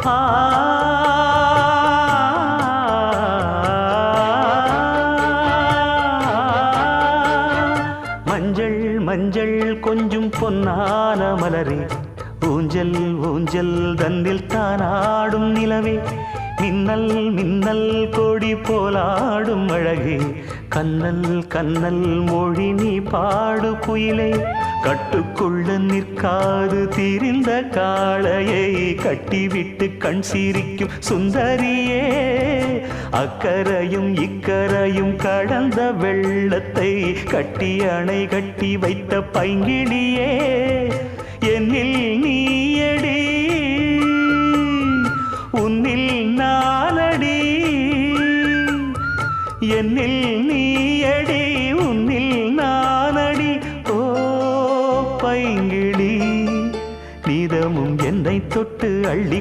ஆ மஞ்சள் மஞ்சள் கொஞ்சம் பொன்னான மலரே ஊஞ்சல் ஊஞ்சல் தன்னில் தானாடும் நிலவே மின்னல் மின்னல் கொடி போலாடும் அழகே கண்ணல் கண்ணல் மொழி நீ பாடு குயிலே கட்டுக்குள்ள நிற்காது தீரிந்த காளையை கட்டிவிட்டு கண் சிரிக்கும் சுந்தரியே அக்கரையும் இக்கரையும் கடந்த வெள்ளத்தை கட்டி அணை கட்டி வைத்த பைங்கிளியே என்னில் நீயடி உன்னில் நானடி என்னில் நீயடி உன்னில் நானடி ஓ பைங்கிளி நீதமும் என்னை தொட்டு அள்ளி